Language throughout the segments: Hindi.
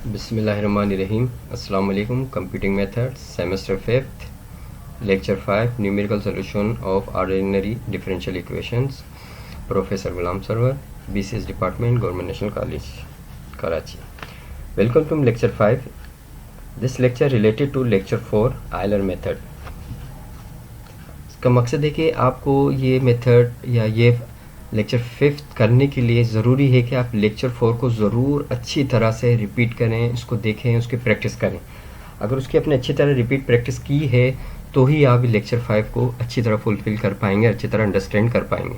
बिस्मिल्लाहिर्रहमानिर्रहीम। अस्सलाम वालेकुम। Computing method semester 5th lecture 5 numerical solution of ordinary differential equations, professor Ghulam Sarwar, BCS department, government national college Karachi. Welcome to lecture 5। This lecture related to lecture 4 Euler method. इसका मकसद है कि आपको ये मेथड या ये लेक्चर 5th करने के लिए ज़रूरी है कि आप लेक्चर 4 को ज़रूर अच्छी तरह से रिपीट करें, उसको देखें, उसकी प्रैक्टिस करें। अगर उसकी अपने अच्छी तरह रिपीट प्रैक्टिस की है तो ही आप लेक्चर 5 को अच्छी तरह फुलफ़िल कर पाएंगे, अच्छी तरह अंडरस्टैंड कर पाएंगे।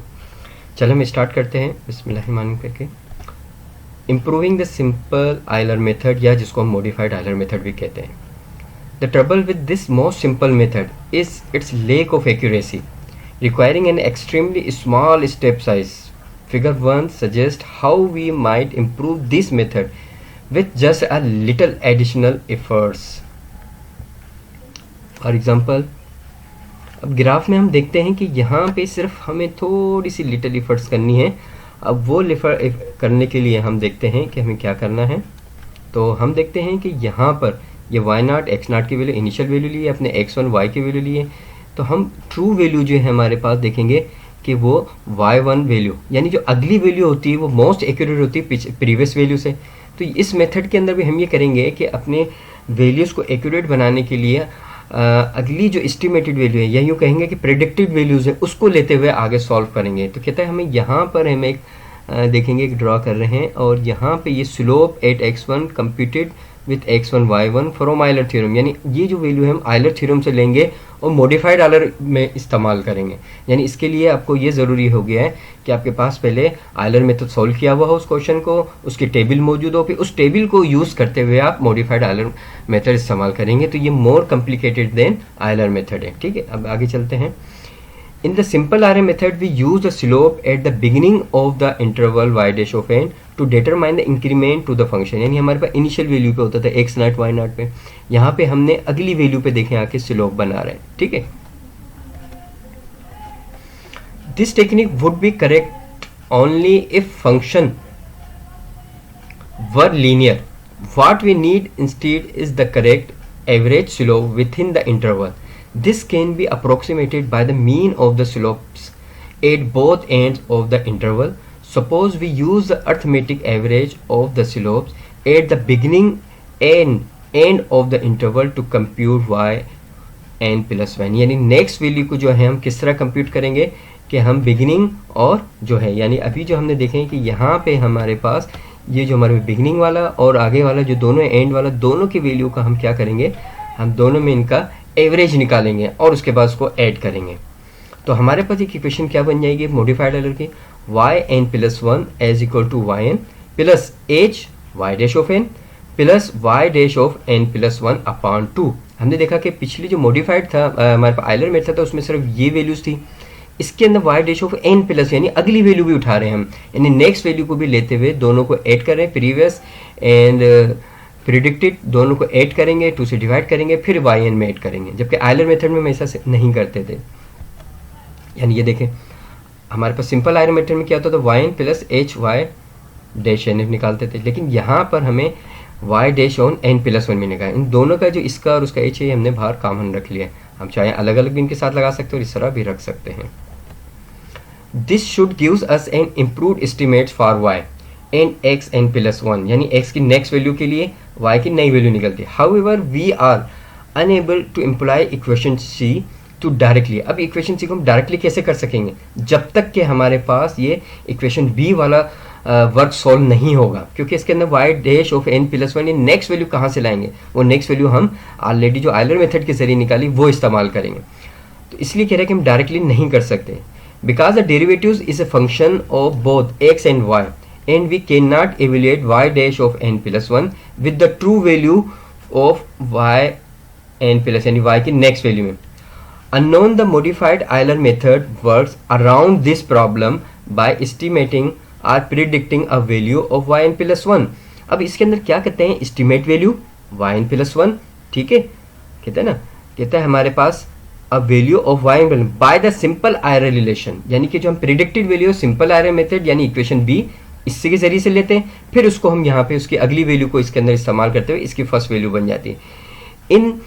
चलो हम स्टार्ट करते हैं बिस्मिल्लाहिर्रहमानिर्रहीम करके। Improving the simple Euler method, या जिसको हम मॉडिफाइड आयलर मेथड भी कहते हैं। The trouble with this most simple method is its lack of accuracy, requiring an extremely small step size. Figure 1 suggests how we might improve this method with just a little additional efforts. For example, अब ग्राफ में हम देखते हैं कि यहाँ पे सिर्फ हमें थोड़ी सी लिटिल एफर्ट्स करनी है। अब वो करने के लिए हम देखते हैं कि हमें क्या करना है। तो हम देखते हैं कि यहाँ पर ये y0 x0 की वैल्यू इनिशियल वैल्यू लिए, अपने x1 y की वैल्यू लिए। तो हम ट्रू वैल्यू जो है हमारे पास देखेंगे कि वो y1 वैल्यू, यानी जो अगली वैल्यू होती है वो मोस्ट एक्यूरेट होती है प्रीवियस वैल्यू से। तो इस मेथड के अंदर भी हम ये करेंगे कि अपने वैल्यूज़ को एक्यूरेट बनाने के लिए अगली जो एस्टिमेटेड वैल्यू है, या यूँ कहेंगे कि प्रेडिक्टेड वैल्यूज़ है, उसको लेते हुए आगे सॉल्व करेंगे। तो कहता है हमें यहाँ पर हम एक देखेंगे एक ड्रा कर रहे हैं, और यहाँ पे ये slope eight x1 computed with x1 y1 from Euler theorem, यानी ये जो वैल्यू है हम आयलर थ्योरम से लेंगे और मॉडिफाइड आयलर में इस्तेमाल करेंगे। यानी इसके लिए आपको ये ज़रूरी हो गया है कि आपके पास पहले आयलर मेथड सॉल्व किया हुआ हो उस क्वेश्चन को, उसकी टेबल मौजूद हो, फिर उस टेबल को यूज़ करते हुए आप मॉडिफाइड आयलर मेथड इस्तेमाल करेंगे। तो ये more complicated then Euler method है। ठीक है, अब आगे चलते हैं। In the simple array method, we use the slope at the beginning of the interval y dash of n to determine the increment to the function। यानी हमारे पास इनिशियल वैल्यू पे होता था x0 y0 पे, यहाँ पे हमने अगली वैल्यू पे देखें आके स्लोप बना रहे हैं। ठीक है, this technique would be correct only if function were linear. What we need instead is the correct average slope within the interval. This can be approximated by the mean of the slopes at both ends of the interval. Suppose we use the arithmetic average of the slopes at the beginning and end of the interval to compute y n plus 1। यानी नेक्स्ट वैल्यू को जो है हम किस तरह कंप्यूट करेंगे कि हम बिगिनिंग और जो है, यानी अभी जो हमने देखें कि यहाँ पे हमारे पास ये जो हमारे बिगिनिंग वाला और आगे वाला जो दोनों एंड वाला, दोनों की वैल्यू का हम क्या करेंगे, हम दोनों में इनका एवरेज निकालेंगे और उसके बाद उसको ऐड करेंगे। तो हमारे पास एक इक्वेशन क्या बन जाएगी मॉडिफाइड आयलर की, y N plus 1 is equal to Y N plus H Y dash of N plus Y dash of N plus 1 upon 2। हमने देखा कि पिछली जो मॉडिफाइड था हमारे पास आयलर मेथड था, उसमें सिर्फ ये वैल्यूज थी। इसके अंदर Y dash of N plus, यानी अगली वैल्यू भी उठा रहे हैं हम, यानी नेक्स्ट वैल्यू को भी लेते हुए दोनों को ऐड कर रहे हैं, प्रीवियस एंड प्रिडिक्टेड दोनों को ऐड करेंगे, 2 से डिवाइड करेंगे, फिर वाई एन में ऐड करेंगे। जबकि आयलर मेथड में हम ऐसा नहीं करते थे। यानी ये देखें हमारे पास सिंपल आयलर मेथड में क्या होता था, y N plus H Y dash n निकालते थे, लेकिन यहाँ पर हमें y dash on n plus 1 में निकाला। इन दोनों का जो इसका और उसका एच है हमने बाहर कॉमन रख लिया है। हम चाहे अलग अलग भी इनके साथ लगा सकते हैं और इस तरह भी रख सकते हैं। This should gives us an improved estimate for Y and X N plus 1, यानी एक्स की नेक्स्ट वैल्यू के लिए y की नई वैल्यू निकलती है। However we are unable to employ equation C two directly. अब इक्वेशन सी को हम डायरेक्टली कैसे कर सकेंगे, जब तक कि हमारे पास ये इक्वेशन बी वाला वर्क सॉल्व नहीं होगा, क्योंकि इसके अंदर Y dash of N plus 1 next value कहाँ से लाएंगे, वो नेक्स्ट वैल्यू हम ऑलरेडी जो आयलर मेथड के जरिए निकाली वो इस्तेमाल करेंगे। तो इसलिए कह रहे हैं कि हम डायरेक्टली नहीं कर सकते, because the derivatives is a function of both X and Y and we cannot evaluate y dash of n plus 1 with the true value of y n plus, यानी y की next value में। Unknown the modified Euler method works around this problem by estimating or predicting a value of y n plus 1। अब इसके अंदर क्या कहते हैं, estimate value y n plus 1, ठीक है, कहते हैं ना, कहता है हमारे पास a value of y n by the simple Euler relation, यानी कि जो हम predicted value simple Euler method यानी इक्वेशन b इससे के जरिए से लेते हैं, फिर उसको हम यहाँ पे उसकी अगली वैल्यू को इसके अंदर इस्तेमाल करते हुए इसकी फर्स्ट वैल्यू बन जाती है. इन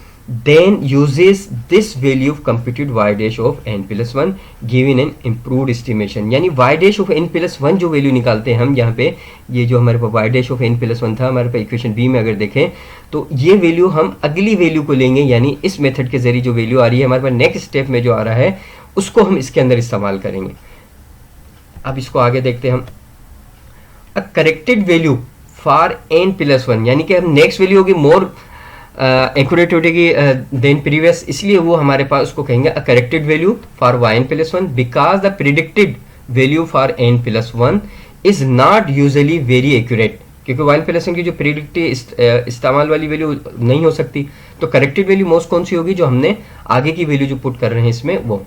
then uses this value of computed y dash of n plus 1 given an improved estimation. यानी y dash of n plus 1 जो वैल्यू निकालते हैं हम यहाँ पे, ये जो हमारे पास y dash of n plus 1 था हमारे पास इक्वेशन बी में, अगर देखें तो ये वैल्यू हम अगली वैल्यू को लेंगे, यानी इस मेथड के जरिए जो वैल्यू आ रही है हमारे पास नेक्स्ट स्टेप में जो आ रहा है उसको हम इसके अंदर इस्तेमाल करेंगे. अब इसको आगे देखते हैं हम. A corrected value for n plus 1, यानी कि हम नेक्स्ट वैल्यू होगी मोर एक्यूरेट होगी देन प्रीवियस, इसलिए वो हमारे पास उसको कहेंगे a corrected value for Y N plus 1 because the predicted value for N plus 1 is not usually very accurate, क्योंकि वाई एन प्लस 1 की जो प्रिडिक्टेड इस्तेमाल वाली वैल्यू नहीं हो सकती. तो करेक्टेड वैल्यू मोस्ट कौन सी होगी, जो हमने आगे की वैल्यू जो पुट कर रहे हैं इसमें वो.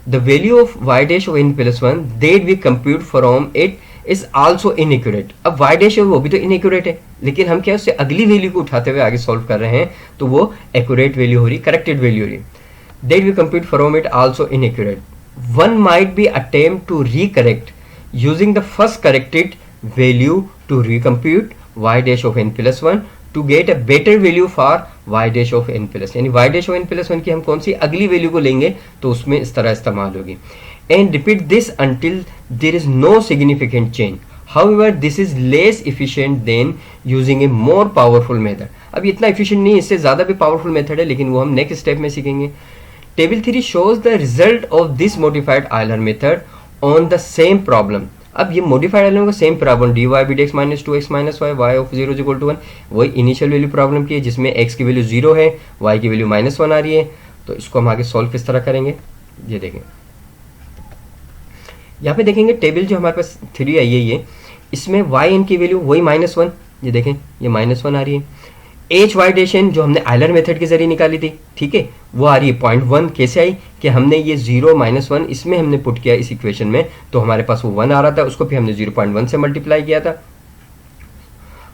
The value of Y dash of N plus 1 that we compute from it is also inaccurate. अब वाई डैश है वो भी तो इनएक्यूरेट है, लेकिन हम क्या उससे अगली वैल्यू को उठाते हुए आगे सॉल्व कर रहे हैं, तो वो एक्यूरेट वैल्यू हो रही, करेक्टेड वैल्यू हो रही. That we compute from it also inaccurate. One might be attempt to recorrect using the first corrected value to recompute Y dash of N plus 1 to get a better value for Y dash of N plus, यानी Y dash of N plus 1 की हम कौन सी अगली वैल्यू को लेंगे तो उसमें इस तरह इस्तेमाल होगी. And repeat this until there is no significant change. However, this is less efficient than using a more powerful method. अब इतना efficient नहीं, इससे ज़्यादा भी powerful method है, लेकिन वो हम next step में सीखेंगे. Table 3 shows the result of this modified Euler method on the same problem. अब ये modified Euler का same problem dy by dx minus 2x minus y y of 0 is equal to 1, वही initial value problem की है जिसमें x की वैल्यू 0 है, y की वैल्यू -1 आ रही है. तो इसको हम आगे सॉल्व किस तरह करेंगे ये देखें. यहाँ पे देखेंगे टेबल जो हमारे पास 3 आई है ये, इसमें वाई एन की वैल्यू वही -1, ये देखें ये -1 आ रही है. एच वाई डैश एन जो हमने आयलर मेथड के जरिए निकाली थी, ठीक है, वो आ रही है 0.1. कैसे आई कि हमने ये 0 -1 इसमें हमने पुट किया इस इक्वेशन में, तो हमारे पास वो 1 आ रहा था, उसको भी हमने 0.1 से मल्टीप्लाई किया था.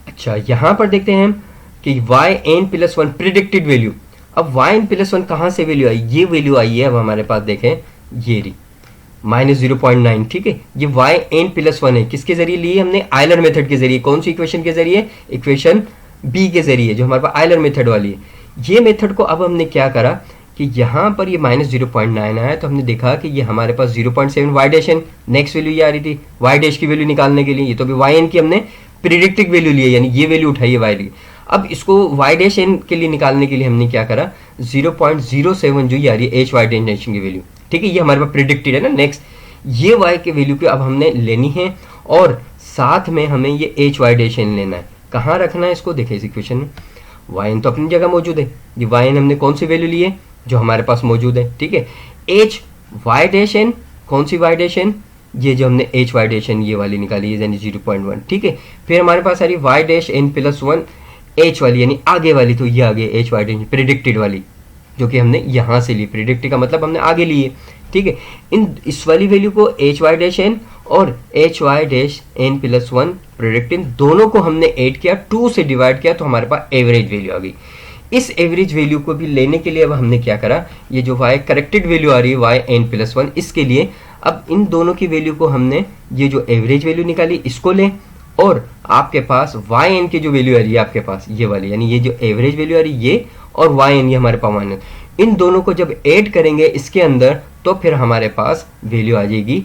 अच्छा, यहाँ पर देखते हैं हम कि Y N plus 1 predicted value. अब वाई एन प्लस 1 कहाँ से वैल्यू आई, ये वैल्यू आई है. अब हमारे पास देखें ये रही -0.9, ठीक है, ये वाई एन प्लस 1 है. किसके जरिए लिए हमने, आयलर मेथड के जरिए. कौन सी इक्वेशन के जरिए, इक्वेशन बी के जरिए जो हमारे पास आयलर मेथड वाली है. ये मेथड को अब हमने क्या करा कि यहाँ पर ये -0.9 आया, तो हमने देखा कि ये हमारे पास 0.7 Y dash N next value ये आ रही थी वाई डैश की वैल्यू निकालने के लिए. ये तो भी वाई एन की हमने प्रिडिक्टिव वैल्यू ली है, यानी ये वैल्यू उठाई है वाई की. अब इसको वाई डैश एन के लिए निकालने के लिए हमने क्या करा, 0.07 जो ये आ रही है एच वाई डैश की वैल्यू, ठीक है, ये हमारे पास प्रिडिक्टेड है ना. नेक्स्ट ये y के वैल्यू को अब हमने लेनी है और साथ में हमें ये एच वाई डैश एन लेना है. कहाँ रखना है इसको, देखिए इस इक्वेशन में वाई एन तो अपनी जगह मौजूद है, ये वाई एन हमने कौन सी वैल्यू ली है जो हमारे पास मौजूद है, ठीक है. एच वाई डैश एन, कौन सी वाई डैश एन, ये जो हमने एच वाई डैश एन ये वाली निकाली है यानी 0.1, ठीक है. फिर हमारे पास आ रही Y dash N plus 1 H वाली यानी आगे वाली, तो ये आगे एच वाई डैश प्रिडिक्टेड वाली जो कि हमने यहाँ से ली. प्रिडिक्टेड का मतलब हमने आगे ली है, ठीक है. इस वाली वैल्यू को एच वाई डैश एन और H Y dash N plus 1 predictive दोनों को हमने ऐड किया, 2 से डिवाइड किया, तो हमारे पास एवरेज वैल्यू आ गई. इस एवरेज वैल्यू को भी लेने के लिए अब हमने क्या करा, ये जो वाई करेक्टेड वैल्यू आ रही है वाई एन प्लस 1, इसके लिए अब इन दोनों की वैल्यू को हमने ये जो एवरेज वैल्यू निकाली इसको लें, और आपके पास वाई एन की जो वैल्यू आ रही है आपके पास ये वाली, यानी ये जो एवरेज वैल्यू आ रही है ये और वाई एन ये हमारे पास माइनस, इन दोनों को जब ऐड करेंगे इसके अंदर तो फिर हमारे पास वैल्यू आ जाएगी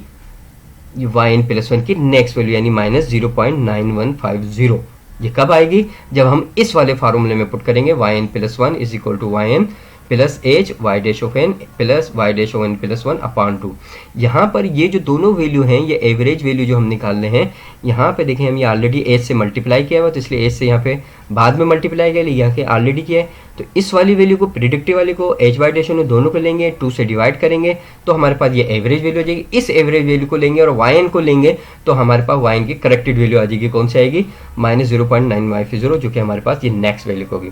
वाई एन प्लस 1 की नेक्स्ट वैल्यू यानी -0.9150. ये कब आएगी, जब हम इस वाले फार्मूले में पुट करेंगे Y N plus 1 is equal to Y N plus H Y dash of N plus Y dash of N plus 1 upon 2. यहाँ पर ये जो दोनों वैल्यू हैं ये एवरेज वैल्यू जो हम निकालने हैं, यहाँ पे देखें हम ये ऑलरेडी एच से मल्टीप्लाई किया हुआ, तो इसलिए एच से यहाँ पे बाद में मल्टीप्लाई किया, यहाँ के ऑलरेडी किया है. तो इस वाली वैल्यू को प्रिडिक्टिव वाली को एच वाई डैश में दोनों को लेंगे, 2 से डिवाइड करेंगे, तो हमारे पास ये एवरेज वैल्यू आ जाएगी. इस एवरेज वैल्यू को लेंगे और वाई एन को लेंगे, तो हमारे पास वाई एन की करेक्टेड वैल्यू आ जाएगी. कौन सी आएगी, -0.950, जो कि हमारे पास ये नेक्स्ट वैल्यू होगी,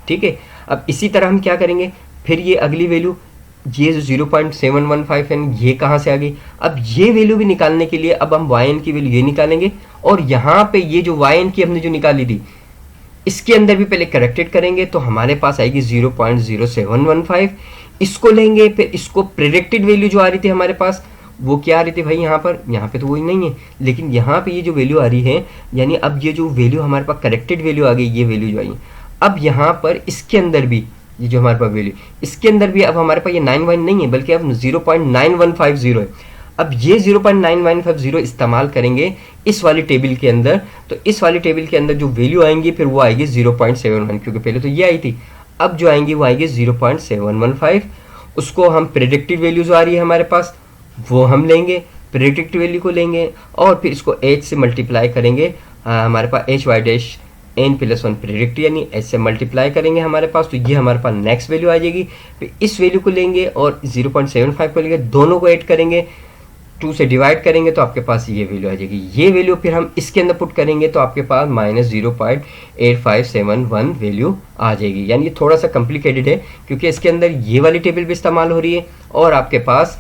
ठीक है. अब इसी तरह हम क्या करेंगे, फिर ये अगली वैल्यू ये जो 0.715 है ये कहाँ से आ गई. अब ये वैल्यू भी निकालने के लिए अब हम वाई एन की वैल्यू ये निकालेंगे, और यहाँ पे ये जो वाई एन की हमने जो निकाली थी इसके अंदर भी पहले करेक्टेड करेंगे, तो हमारे पास आएगी 0.0715. इसको लेंगे, फिर इसको प्रेडिक्टेड वैल्यू जो आ रही थी हमारे पास वो क्या आ रही थी भाई यहाँ पे तो वही नहीं है, लेकिन यहाँ पे ये जो वैल्यू आ रही है, यानी अब ये जो वैल्यू हमारे पास करेक्टेड वैल्यू आ गई, ये वैल्यू जो आई है, अब यहाँ पर इसके अंदर भी ये जो हमारे पास वैल्यू, इसके अंदर भी अब हमारे पास ये 9 नहीं है, बल्कि अब 0.9150 है। अब ये 0.9150 इस्तेमाल करेंगे इस वाली टेबल के अंदर, तो इस वाली टेबल के अंदर जो वैल्यू आएंगी फिर वो आएगी 0.71, क्योंकि पहले तो ये आई थी, अब जो आएंगी वो आएगी 0.715। उसको हम प्रेडिक्टेड वैल्यू जो आ रही है हमारे पास वो हम लेंगे, प्रेडिक्टेड वैल्यू को लेंगे और फिर इसको h से मल्टीप्लाई करेंगे। हमारे पास H Y dash N plus one predict, यानी h से मल्टीप्लाई करेंगे हमारे पास, तो ये हमारे पास नेक्स्ट वैल्यू आ जाएगी। फिर इस वैल्यू को लेंगे और 0.75 को लेंगे, दोनों को ऐड करेंगे, 2 से डिवाइड करेंगे तो आपके पास ये वैल्यू आ जाएगी। ये वैल्यू फिर हम इसके अंदर पुट करेंगे तो आपके पास -0.8571 वैल्यू आ जाएगी। यानी ये थोड़ा सा कॉम्प्लिकेटेड है क्योंकि इसके अंदर ये वाली टेबल भी इस्तेमाल हो रही है और आपके पास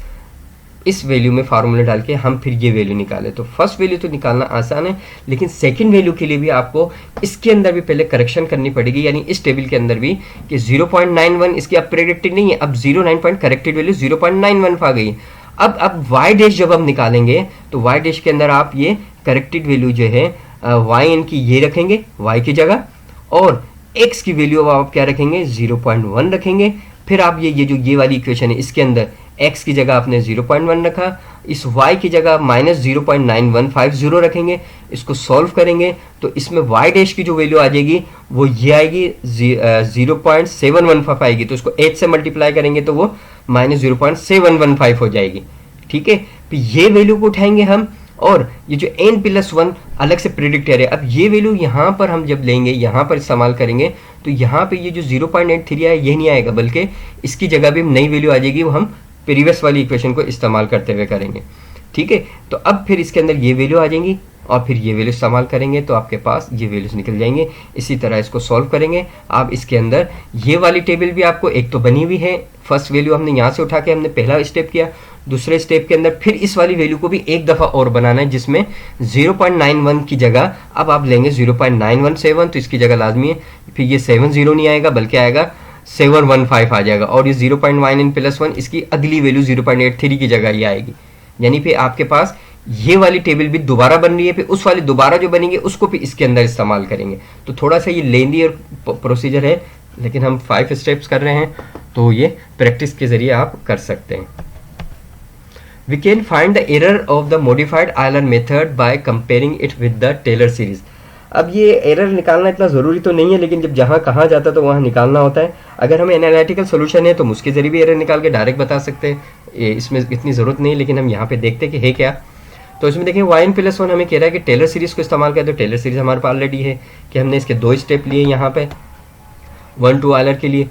इस वैल्यू में फार्मूला डाल के हम फिर ये वैल्यू निकालें। तो फर्स्ट वैल्यू तो निकालना आसान है, लेकिन सेकंड वैल्यू के लिए भी आपको इसके अंदर भी पहले करेक्शन करनी पड़ेगी, यानी इस टेबल के अंदर भी कि 0.91 इसकी अब प्रेडिक्टेड नहीं है, अब 09 पॉइंट करेक्टेड वैल्यू 0.91 आ गई है। अब वाई डैश जब हम निकालेंगे तो वाई डैश के अंदर आप ये करेक्टेड वैल्यू जो है वाई एन की ये रखेंगे वाई की जगह, और एक्स की वैल्यू आप क्या रखेंगे 0.1 रखेंगे। फिर आप ये वाली इक्वेशन है इसके अंदर x की जगह आपने 0.1 रखा, इस y की जगह -0.9150 रखेंगे, इसको सॉल्व करेंगे तो इसमें y डैश की जो वैल्यू आ जाएगी वो ये आएगी 0.715 आएगी, तो इसको h से मल्टीप्लाई करेंगे तो वो -0.715 हो जाएगी। ठीक है, तो ये वैल्यू को उठाएंगे हम, और ये जो n+1 अलग से प्रेडिक्टर है, अब ये वैल्यू यहाँ पर हम जब लेंगे, यहाँ पर इस्तेमाल करेंगे तो यहाँ पे ये जो 0.83 है ये नहीं आएगा, बल्कि इसकी जगह भी नई वैल्यू आ जाएगी, वो हम प्रीवियस वाली इक्वेशन को इस्तेमाल करते हुए करेंगे। ठीक है, तो अब फिर इसके अंदर ये वैल्यू आ जाएंगी और फिर ये वैल्यू इस्तेमाल करेंगे तो आपके पास ये वैल्यूज निकल जाएंगे। इसी तरह इसको सॉल्व करेंगे आप। इसके अंदर ये वाली टेबल भी आपको एक तो बनी हुई है, फर्स्ट वैल्यू हमने यहाँ से उठा के हमने पहला स्टेप किया, दूसरे स्टेप के अंदर फिर इस वाली वैल्यू को भी एक दफ़ा और बनाना है, जिसमें 0.91 की जगह अब आप लेंगे 0.917, तो इसकी जगह लाजमी है फिर ये 70 नहीं आएगा बल्कि आएगा 715 आ जाएगा, और ये 0.9n+1 इसकी अगली वैल्यू 0.83 की जगह ये आएगी। यानी फिर आपके पास ये वाली टेबल भी दोबारा बन रही है, फिर उस वाली दोबारा जो बनेंगे उसको भी इसके अंदर इस्तेमाल करेंगे। तो थोड़ा सा ये लेंदी और प्रोसीजर है, लेकिन हम 5 स्टेप्स कर रहे हैं तो ये प्रैक्टिस के जरिए आप कर सकते हैं। We can find the error of the modified Euler method by comparing it with the Taylor series। अब ये एरर निकालना इतना ज़रूरी तो नहीं है, लेकिन जब जहाँ कहाँ जाता है तो वहाँ निकालना होता है। अगर हमें एनालिटिकल सोल्यूशन है तो हम उसके जरिए भी एरर निकाल के डायरेक्ट बता सकते हैं, इसमें इतनी ज़रूरत नहीं, लेकिन हम यहाँ पे देखते हैं कि है क्या। तो इसमें देखें yn+1 हमें कह रहा है कि टेलर सीरीज़ को इस्तेमाल करें, तो टेलर सीरीज़ हमारे पास ऑलरेडी है कि हमने इसके 2 स्टेप लिए यहाँ पे 1 to Euler के लिए,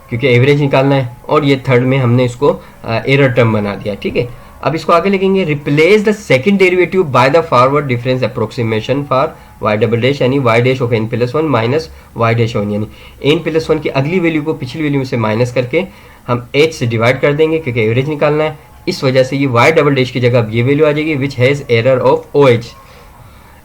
क्योंकि एवरेज निकालना है, और ये थर्ड में हमने इसको एरर टर्म बना दिया। ठीक है, अब इसको आगे लिखेंगे, replace the second derivative by the forward difference approximation for y double dash, यानी y dash of n+1 minus y dash on, यानी n+1 की अगली वैल्यू को पिछली वैल्यू में से माइनस करके हम h से डिवाइड कर देंगे, क्योंकि एवरेज निकालना है। इस वजह से ये y डबल डैश की जगह अब ये वैल्यू आ जाएगी which has error of OH,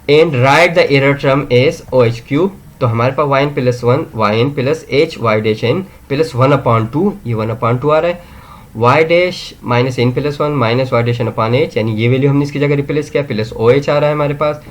and right the error term as OH cube. तो हमारे पास yn+1 yn plus h y dash n plus 1/2, ये 1/2 आ रहा है, y dash minus n+1 minus y dash n/h, यानी ये वैल्यू हमने इसकी जगह रिप्लेस किया, प्लस OH आ रहा है हमारे पास,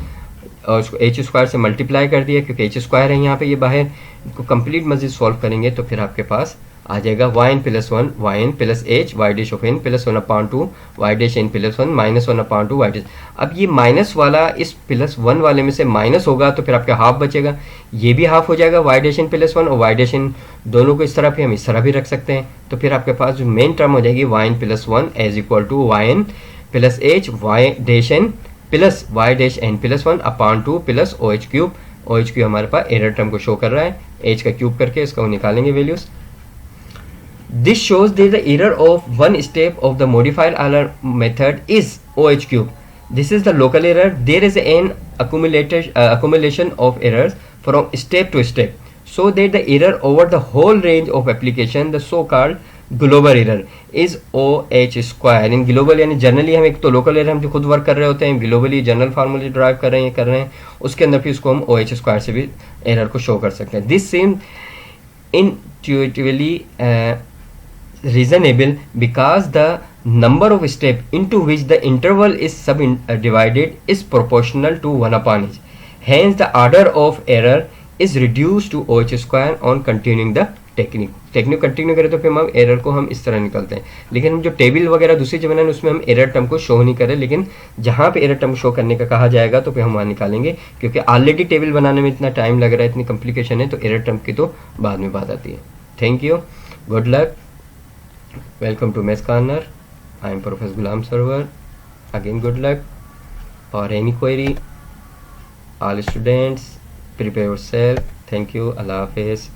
और उसको h² से मल्टीप्लाई कर दिया क्योंकि h² है यहाँ पे ये बाहर। इनको कंप्लीट मजीद सॉल्व करेंगे तो फिर आपके पास आ जाएगा yn+1 yn plus h y dash of n plus 1/2 y dash n+1 minus 1/2 y dash. अब ये माइनस वाला इस +1 वाले में से माइनस होगा तो फिर आपका हाफ बचेगा, ये भी हाफ हो जाएगा y डैश n+1 और y डैश n दोनों को इस तरह भी हम इस तरह भी रख सकते हैं। तो फिर आपके पास जो मेन टर्म हो जाएगी yn+1 as equal to yn plus h y dash n plus y dash n+1/2 plus OH cube. OH cube हमारे पास एरर टर्म को शो कर रहा है, h का क्यूब करके इसका निकालेंगे values. This shows that the error of one step of the modified Euler method is OH cube. This is the local error. There is an accumulation of errors from step to step, so that the error over the whole range of application, the so-called global error, is OH square। In global यानी जनरली हम एक तो लोकल एरर हम जो खुद वर्क कर रहे होते हैं, ग्लोबली जनरल फार्मूले ड्राइव कर रहे हैं उसके अंदर फिर उसको हम OH स्क्वायर से भी एरर को शो कर सकते हैं। This same intuitively reasonable because the number of step into which the interval is subdivided is proportional to 1 upon h. Hence the order of error is reduced to OH square on continuing the technique continue करें तो फिर हम एरर को हम इस तरह निकलते हैं, लेकिन हम जो टेबल वगैरह दूसरी जब बनाए उसमें हम एरर टर्म को शो नहीं करें, लेकिन जहाँ पे एरर टर्म शो करने का कहा जाएगा तो फिर हम वहाँ निकालेंगे, क्योंकि ऑलरेडी टेबल बनाने में इतना टाइम लग रहा है, इतनी कॉम्प्लिकेशन है, तो एरर टर्म की तो बाद में बात आती है. Thank you, good luck, welcome to maths corner. I am professor Ghulam Sarwar. Again good luck. और any query, all students prepare yourself. Thank you. अल्लाह हाफिज़.